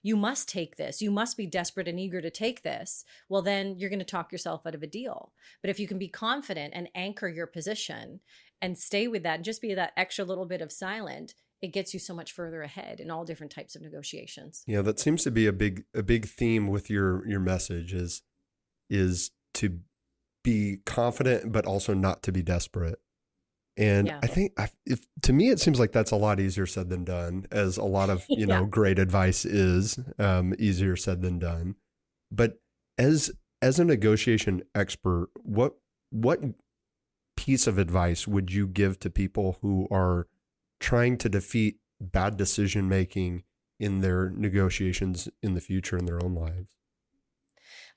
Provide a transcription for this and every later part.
you must take this. You must be desperate and eager to take this. Well, then you're going to talk yourself out of a deal. But if you can be confident and anchor your position and stay with that and just be that extra little bit of silent, it gets you so much further ahead in all different types of negotiations. Yeah, that seems to be a big theme with your message is to be confident, but also not to be desperate. And Yeah. I think if to me, it seems like that's a lot easier said than done, as a lot of, Yeah. great advice is easier said than done. But as a negotiation expert, what piece of advice would you give to people who are trying to defeat bad decision making in their negotiations in the future in their own lives?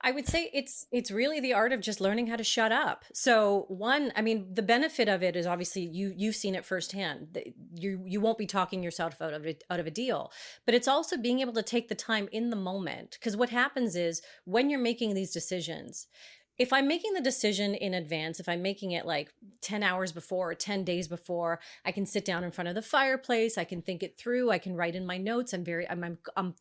I would say it's really the art of just learning how to shut up. So one, I mean, the benefit of it is obviously you've seen it firsthand. You won't be talking yourself out of a deal, but it's also being able to take the time in the moment. Because what happens is when you're making these decisions, if I'm making the decision in advance, if I'm making it like 10 hours before or 10 days before, I can sit down in front of the fireplace. I can think it through. I can write in my notes. I'm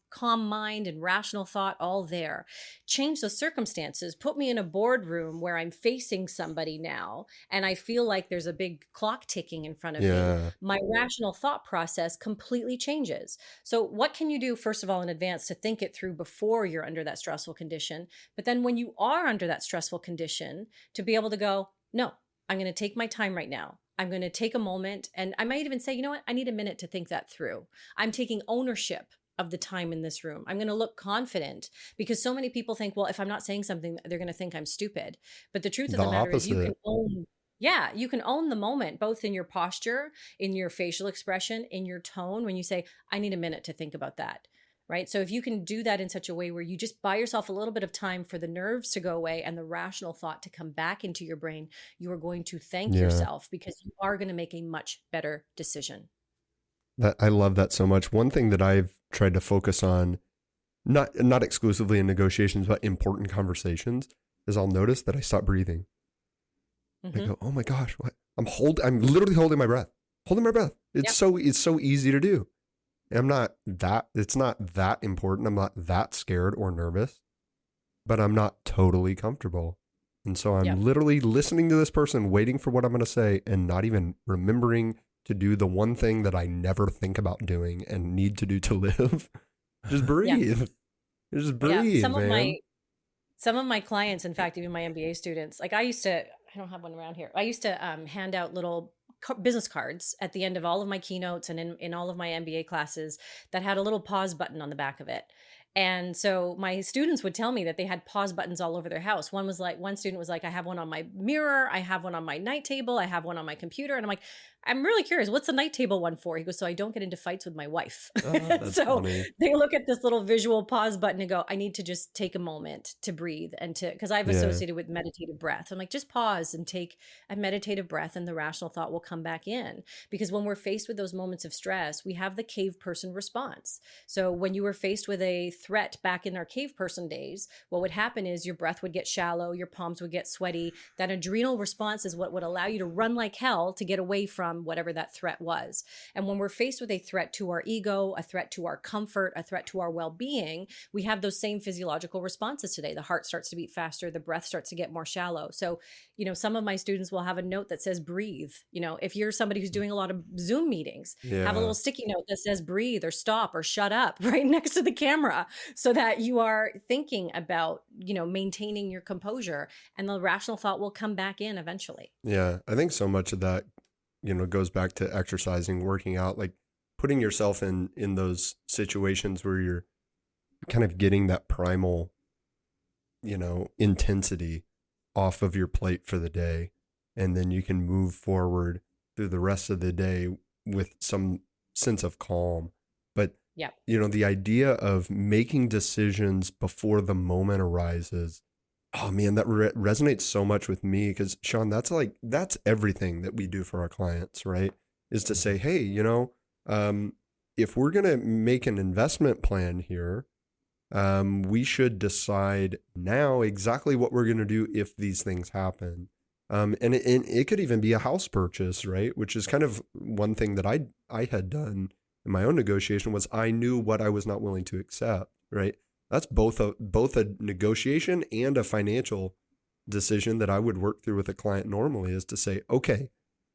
calm mind and rational thought all there. Change the circumstances. Put me in a boardroom where I'm facing somebody now and I feel like there's a big clock ticking in front of me. My rational thought process completely changes. So what can you do, first of all, in advance to think it through before you're under that stressful condition? But then when you are under that stressful condition, to be able to go, no, I'm going to take my time right now. I'm going to take a moment. And I might even say, you know what? I need a minute to think that through. I'm taking ownership of the time in this room. I'm going to look confident, because so many people think, well, if I'm not saying something, they're going to think I'm stupid. But the truth of the matter is you can own. Yeah, you can own the moment, both in your posture, in your facial expression, in your tone, when you say, I need a minute to think about that. Right. So if you can do that in such a way where you just buy yourself a little bit of time for the nerves to go away and the rational thought to come back into your brain, you are going to thank yourself, because you are going to make a much better decision. I love that so much. One thing that I've tried to focus on, not exclusively in negotiations, but important conversations, is I'll notice that I stop breathing. I go, oh my gosh, what? I'm literally holding my breath. It's so easy to do. It's not that important. I'm not that scared or nervous, but I'm not totally comfortable. And so I'm literally listening to this person, waiting for what I'm going to say, and not even remembering to do the one thing that I never think about doing and need to do to live. Just breathe. Just breathe, man. Some of my clients, in fact, even my MBA students, like I don't have one around here. I used to hand out little business cards at the end of all of my keynotes and in all of my MBA classes that had a little pause button on the back of it. And so my students would tell me that they had pause buttons all over their house. One student was like, I have one on my mirror. I have one on my night table. I have one on my computer. And I'm like, I'm really curious, what's the night table one for? He goes, so I don't get into fights with my wife. So funny. they look at this little visual pause button and go, I need to just take a moment to breathe because I've associated with meditative breath. I'm like, just pause and take a meditative breath and the rational thought will come back in. Because when we're faced with those moments of stress, we have the cave person response. So when you were faced with a threat back in our cave person days, what would happen is your breath would get shallow, your palms would get sweaty. That adrenal response is what would allow you to run like hell to get away from whatever that threat was. And when we're faced with a threat to our ego, a threat to our comfort, a threat to our well-being, we have those same physiological responses today. The heart starts to beat faster, the breath starts to get more shallow. So, some of my students will have a note that says breathe. If you're somebody who's doing a lot of Zoom meetings, have a little sticky note that says breathe or stop or shut up right next to the camera, so that you are thinking about, maintaining your composure, and the rational thought will come back in eventually. Yeah. I think so much of that, goes back to exercising, working out, like putting yourself in those situations where you're kind of getting that primal, intensity off of your plate for the day. And then you can move forward through the rest of the day with some sense of calm. But, the idea of making decisions before the moment arises, oh man, that resonates so much with me, because Sean, that's everything that we do for our clients, right? Is to say, hey, if we're going to make an investment plan here, we should decide now exactly what we're going to do if these things happen. And it could even be a house purchase, right? Which is kind of one thing that I had done in my own negotiation was I knew what I was not willing to accept, right? That's both a negotiation and a financial decision that I would work through with a client normally, is to say, okay,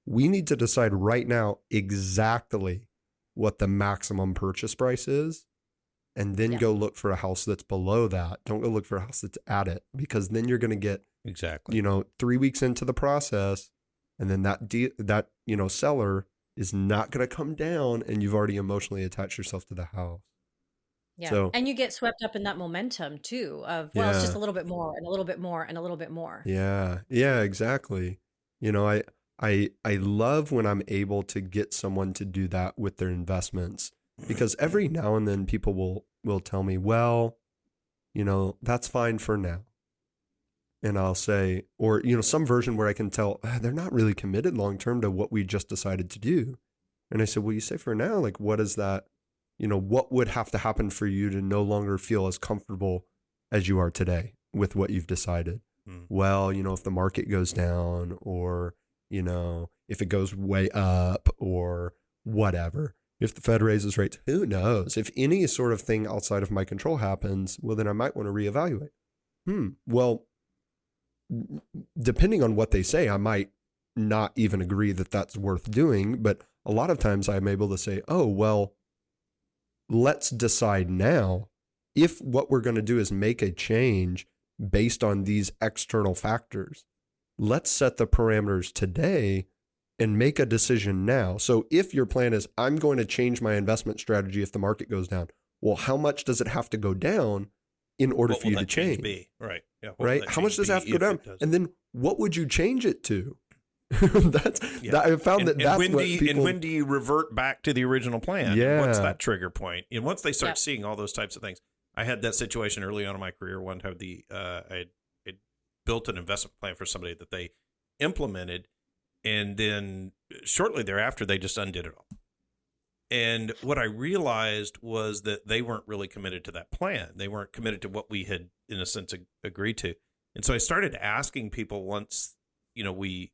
we need to decide right now exactly what the maximum purchase price is, and then go look for a house that's below that. Don't go look for a house that's at it, because then you're going to get, exactly, 3 weeks into the process, and then that seller is not going to come down, and you've already emotionally attached yourself to the house. Yeah. So, And you get swept up in that momentum too of, well, it's just a little bit more and a little bit more and a little bit more. Yeah. Yeah, exactly. I love when I'm able to get someone to do that with their investments, because every now and then people will tell me, well, that's fine for now. And I'll say, or, some version where I can tell they're not really committed long-term to what we just decided to do. And I said, well, you say for now, like, what is that? What would have to happen for you to no longer feel as comfortable as you are today with what you've decided? Well, if the market goes down, or, if it goes way up, or whatever, if the Fed raises rates, who knows? If any sort of thing outside of my control happens, well, then I might want to reevaluate. Well, depending on what they say, I might not even agree that that's worth doing. But a lot of times I'm able to say, oh, well, let's decide now if what we're going to do is make a change based on these external factors. Let's set the parameters today and make a decision now. So if your plan is, I'm going to change my investment strategy if the market goes down, well, how much does it have to go down in order for you to change? Be? Right. Yeah. Right. How much does it have to go down? And then what would you change it to? I found that's when what people... And when do you revert back to the original plan? Yeah. What's that trigger point? And once they start seeing all those types of things, I had that situation early on in my career. One time, I built an investment plan for somebody that they implemented, and then shortly thereafter, they just undid it all. And what I realized was that they weren't really committed to that plan. They weren't committed to what we had, in a sense, agreed to. And so I started asking people once, we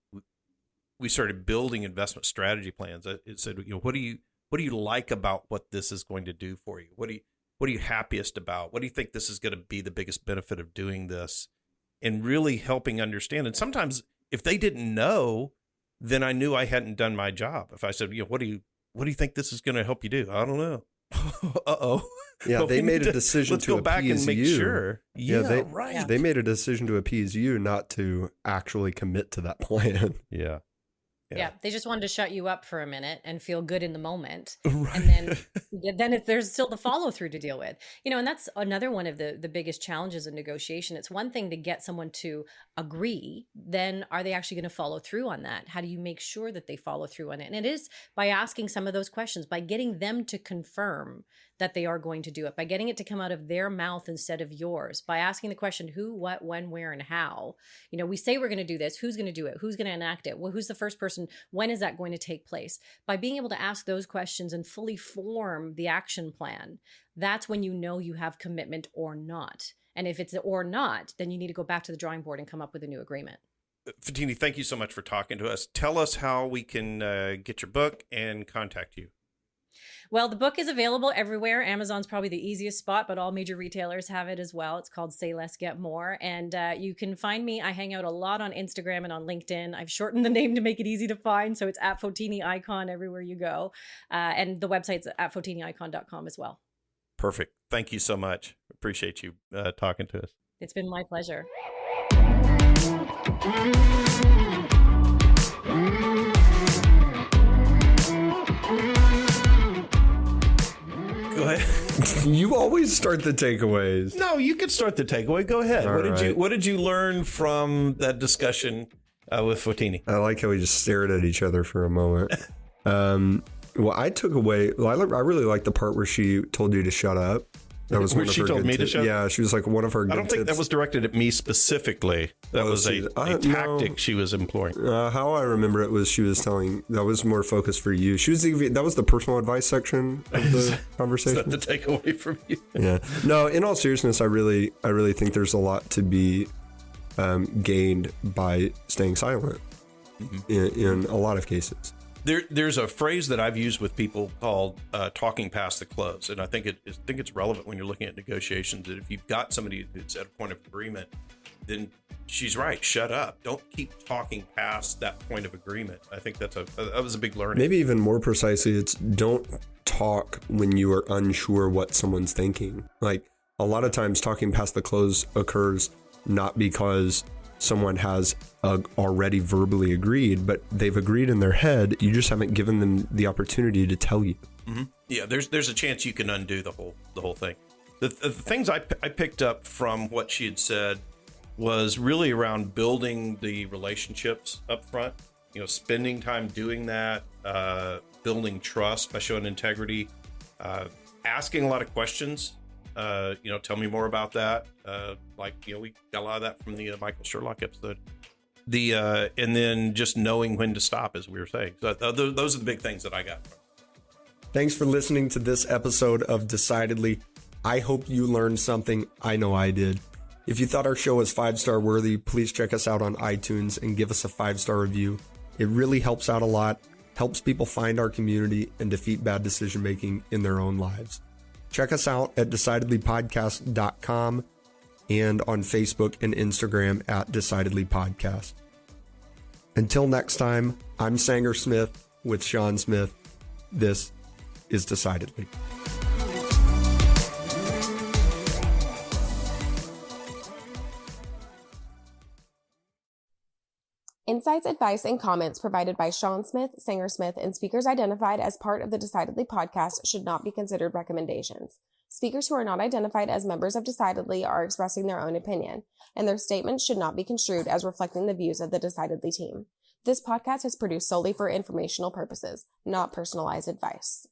started building investment strategy plans. It said, what do you like about what this is going to do for you? What are you happiest about? What do you think this is going to be the biggest benefit of doing this? And really helping understand. And sometimes if they didn't know, then I knew I hadn't done my job. If I said, what do you think this is going to help you do? I don't know. Uh-oh. Yeah, well, they made a decision to go back and make you. Sure. Right. They made a decision to appease you, not to actually commit to that plan. Yeah. Yeah, they just wanted to shut you up for a minute and feel good in the moment, Right. and then there's still the follow through to deal with. And that's another one of the biggest challenges in negotiation. It's one thing to get someone to agree, then are they actually going to follow through on that? How do you make sure that they follow through on it? And it is by asking some of those questions, by getting them to confirm that they are going to do it, by getting it to come out of their mouth instead of yours, by asking the question, who, what, when, where, and how. We say we're going to do this. Who's going to do it? Who's going to enact it? Well, who's the first person? When is that going to take place? By being able to ask those questions and fully form the action plan, that's when you have commitment or not. And if it's or not, then you need to go back to the drawing board and come up with a new agreement. Fotini, thank you so much for talking to us. Tell us how we can get your book and contact you. Well, the book is available everywhere. Amazon's probably the easiest spot, but all major retailers have it as well. It's called Say Less, Get More. And you can find me. I hang out a lot on Instagram and on LinkedIn. I've shortened the name to make it easy to find. So it's at Fotini Icon everywhere you go. And the website's at FotiniIcon.com as well. Perfect. Thank you so much. Appreciate you talking to us. It's been my pleasure. Go ahead. You always start the takeaways. No, you could start the takeaway. Go ahead. What did you learn from that discussion with Fotini? I like how we just stared at each other for a moment. Well, I took away. Well, I really like the part where she told you to shut up. That was where she told me to shut up? Yeah, she was like one of her good I don't think tips. that was directed at me specifically. That was a tactic she was employing. How I remember it was she was telling, that was more focused for you. That was the personal advice section of the conversation. Is that the takeaway from you? Yeah. No, in all seriousness, I really think there's a lot to be gained by staying silent in a lot of cases. There's a phrase that I've used with people called talking past the close, and I think it's relevant when you're looking at negotiations. That if you've got somebody that's at a point of agreement, then she's right. Shut up. Don't keep talking past that point of agreement. I think that was a big learning. Maybe even more precisely, it's don't talk when you are unsure what someone's thinking. Like a lot of times, talking past the close occurs not because someone has already verbally agreed, but they've agreed in their head. You just haven't given them the opportunity to tell you. Mm-hmm. Yeah, there's a chance you can undo the whole thing. The things I picked up from what she had said was really around building the relationships up front. Spending time doing that, building trust by showing integrity, asking a lot of questions. Tell me more about that. We got a lot of that from the Michael Sherlock episode. And then just knowing when to stop, as we were saying. So those are the big things that I got from it. Thanks for listening to this episode of Decidedly. I hope you learned something. I know I did. If you thought our show was 5-star worthy, please check us out on iTunes and give us a 5-star review. It really helps out a lot, helps people find our community and defeat bad decision making in their own lives. Check us out at decidedlypodcast.com and on Facebook and Instagram at Decidedly Podcast. Until next time, I'm Sanger Smith with Sean Smith. This is Decidedly. Insights, advice, and comments provided by Sean Smith, Sanger Smith, and speakers identified as part of the Decidedly podcast should not be considered recommendations. Speakers who are not identified as members of Decidedly are expressing their own opinion, and their statements should not be construed as reflecting the views of the Decidedly team. This podcast is produced solely for informational purposes, not personalized advice.